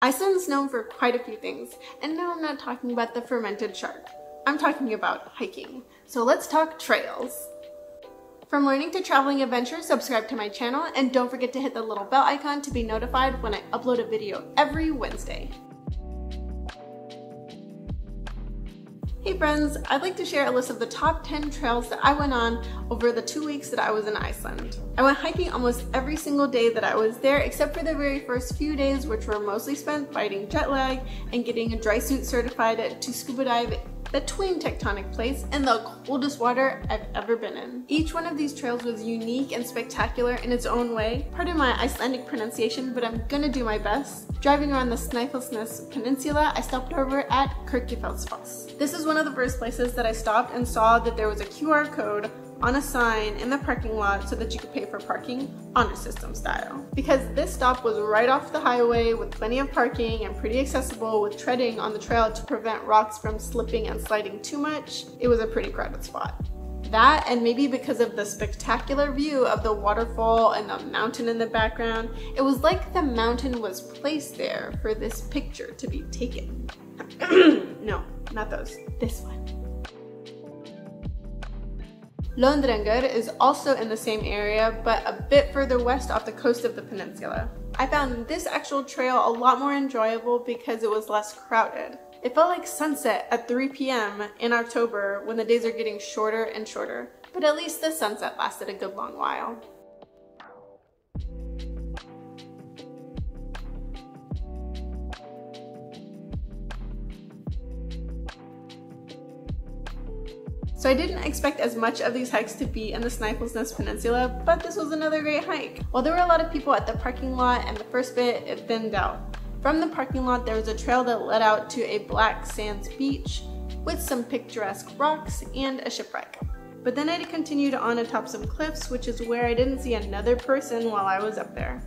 Iceland is known for quite a few things, and no, I'm not talking about the fermented shark. I'm talking about hiking. So let's talk trails. From learning to traveling adventures, subscribe to my channel, and don't forget to hit the little bell icon to be notified when I upload a video every Wednesday. Hey friends, I'd like to share a list of the top 10 trails that I went on over the 2 weeks that I was in Iceland. I went hiking almost every single day that I was there, except for the very first few days, which were mostly spent fighting jet lag and getting a dry suit certified to scuba dive between tectonic plates in the coldest water I've ever been in. Each one of these trails was unique and spectacular in its own way. Pardon my Icelandic pronunciation, but I'm gonna do my best. Driving around the Snæfellsnes Peninsula, I stopped over at Kirkjufellsfoss. This is one of the first places that I stopped and saw that there was a QR code on a sign in the parking lot so that you could pay for parking honor system style. Because this stop was right off the highway with plenty of parking and pretty accessible with treading on the trail to prevent rocks from slipping and sliding too much, it was a pretty crowded spot. That, and maybe because of the spectacular view of the waterfall and the mountain in the background, it was like the mountain was placed there for this picture to be taken. No, not those. This one. Lóndrangar is also in the same area, but a bit further west off the coast of the peninsula. I found this actual trail a lot more enjoyable because it was less crowded. It felt like sunset at 3 p.m. in October when the days are getting shorter and shorter, but at least the sunset lasted a good long while. So I didn't expect as much of these hikes to be in the Snæfellsnes Peninsula, but this was another great hike. While there were a lot of people at the parking lot and the first bit, it thinned out. From the parking lot, there was a trail that led out to a black sands beach with some picturesque rocks and a shipwreck. But then I continued on atop some cliffs, which is where I didn't see another person while I was up there.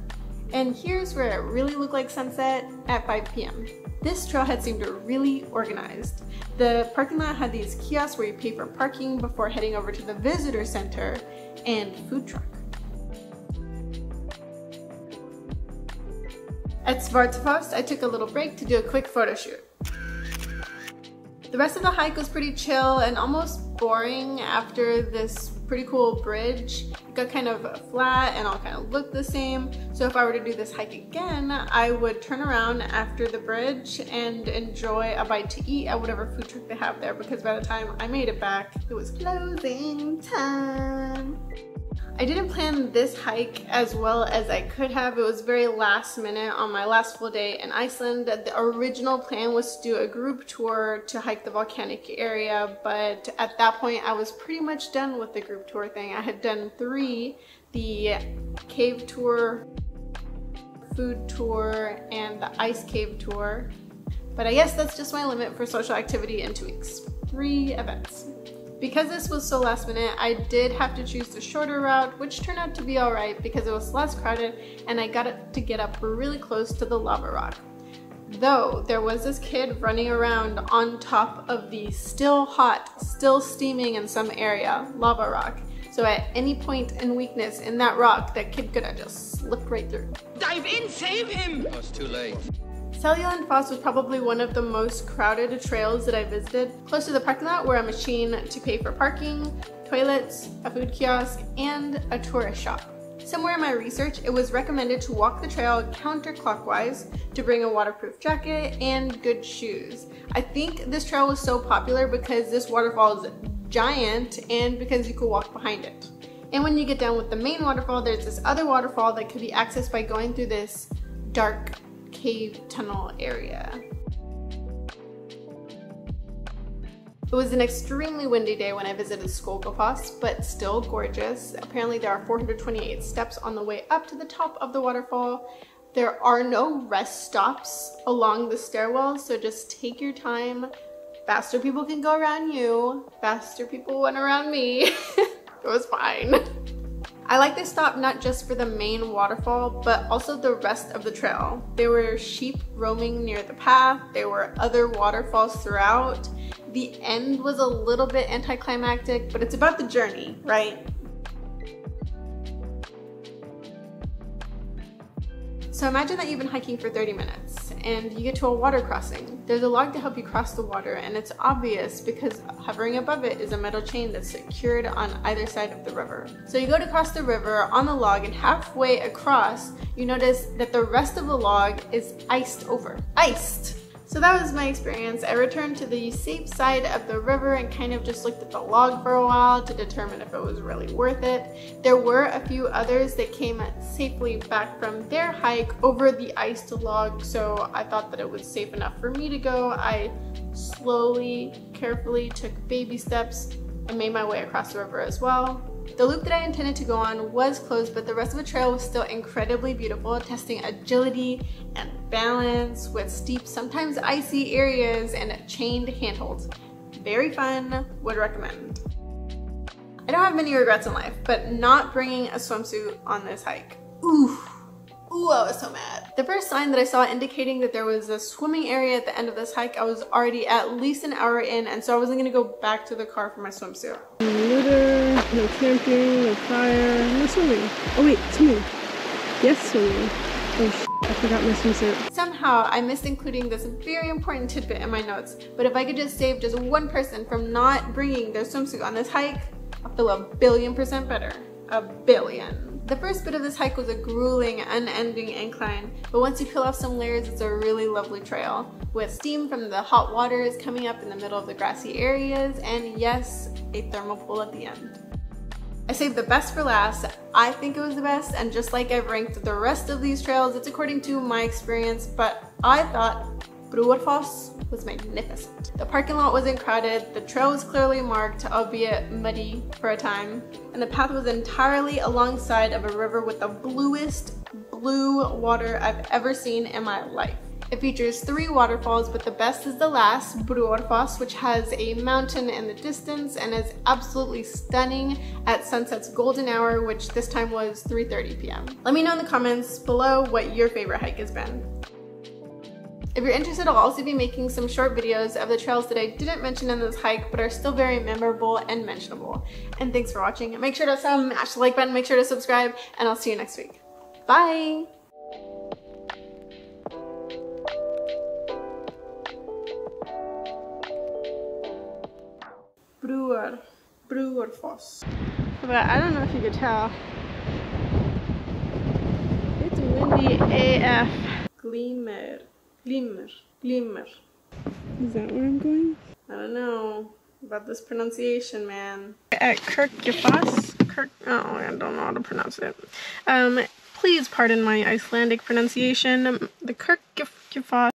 And here's where it really looked like sunset at 5 p.m. This trailhead seemed really organized. The parking lot had these kiosks where you pay for parking before heading over to the visitor center and food truck. At Svartifoss, I took a little break to do a quick photo shoot. The rest of the hike was pretty chill and almost boring after this pretty cool bridge. It got kind of flat and all kind of looked the same. So if I were to do this hike again, I would turn around after the bridge and enjoy a bite to eat at whatever food truck they have there, because by the time I made it back, it was closing time. I didn't plan this hike as well as I could have. It was very last minute on my last full day in Iceland. The original plan was to do a group tour to hike the volcanic area, but at that point I was pretty much done with the group tour thing. I had done 3, the cave tour, food tour, and the ice cave tour. But I guess that's just my limit for social activity in 2 weeks. 3 events. Because this was so last minute, I did have to choose the shorter route, which turned out to be alright because it was less crowded and I got to get up really close to the lava rock. Though there was this kid running around on top of the still hot, still steaming in some area, lava rock. So at any point in weakness in that rock, that kid could have just slipped right through. Dive in, save him! Oh, it's too late. Seljalandsfoss was probably one of the most crowded trails that I visited. Close to the parking lot were a machine to pay for parking, toilets, a food kiosk, and a tourist shop. Somewhere in my research, it was recommended to walk the trail counterclockwise, to bring a waterproof jacket, and good shoes. I think this trail was so popular because this waterfall is giant and because you could walk behind it. And when you get down with the main waterfall, there's this other waterfall that could be accessed by going through this dark cave tunnel area. It was an extremely windy day when I visited Skógafoss, but still gorgeous. Apparently there are 428 steps on the way up to the top of the waterfall. There are no rest stops along the stairwell, so just take your time. Faster people can go around you, faster people went around me. It was fine. I like this stop not just for the main waterfall, but also the rest of the trail. There were sheep roaming near the path, there were other waterfalls throughout. The end was a little bit anticlimactic, but it's about the journey, right? So imagine that you've been hiking for 30 minutes and you get to a water crossing. There's a log to help you cross the water, and it's obvious because hovering above it is a metal chain that's secured on either side of the river. So you go to cross the river on the log, and halfway across you notice that the rest of the log is iced over. Iced! So that was my experience. I returned to the safe side of the river and kind of just looked at the log for a while to determine if it was really worth it. There were a few others that came safely back from their hike over the iced log, so I thought that it was safe enough for me to go. I slowly, carefully took baby steps and made my way across the river as well. The loop that I intended to go on was closed, but the rest of the trail was still incredibly beautiful, testing agility and balance with steep, sometimes icy areas and chained handholds. Very fun, would recommend. I don't have many regrets in life, but not bringing a swimsuit on this hike. Ooh, I was so mad. The first sign that I saw indicating that there was a swimming area at the end of this hike, I was already at least an hour in, and so I wasn't gonna go back to the car for my swimsuit. No litter, no camping, no fire, no swimming. Oh wait, swimming. Yes, swimming. Oh I forgot my swimsuit. Somehow I missed including this very important tidbit in my notes, but if I could just save just one person from not bringing their swimsuit on this hike, I'll feel 1,000,000,000% better. 1,000,000,000. The first bit of this hike was a grueling, unending incline, but once you peel off some layers, it's a really lovely trail, with steam from the hot waters coming up in the middle of the grassy areas, and yes, a thermal pool at the end. I saved the best for last. I think it was the best, and just like I've ranked the rest of these trails, it's according to my experience, but I thought Brúarfoss was magnificent. The parking lot wasn't crowded, the trail was clearly marked, albeit muddy for a time, and the path was entirely alongside of a river with the bluest blue water I've ever seen in my life. It features 3 waterfalls, but the best is the last, Brúarfoss, which has a mountain in the distance and is absolutely stunning at sunset's golden hour, which this time was 3:30 p.m. Let me know in the comments below what your favorite hike has been. If you're interested, I'll also be making some short videos of the trails that I didn't mention in this hike but are still very memorable and mentionable. And thanks for watching. Make sure to smash the like button, make sure to subscribe, and I'll see you next week. Bye! Brúarfoss. But I don't know if you could tell. It's windy AF. Glymur. Is that where I'm going? I don't know about this pronunciation, man. At Kirkjufellsfoss. Oh, I don't know how to pronounce it. Please pardon my Icelandic pronunciation. The Kirkjufellsfoss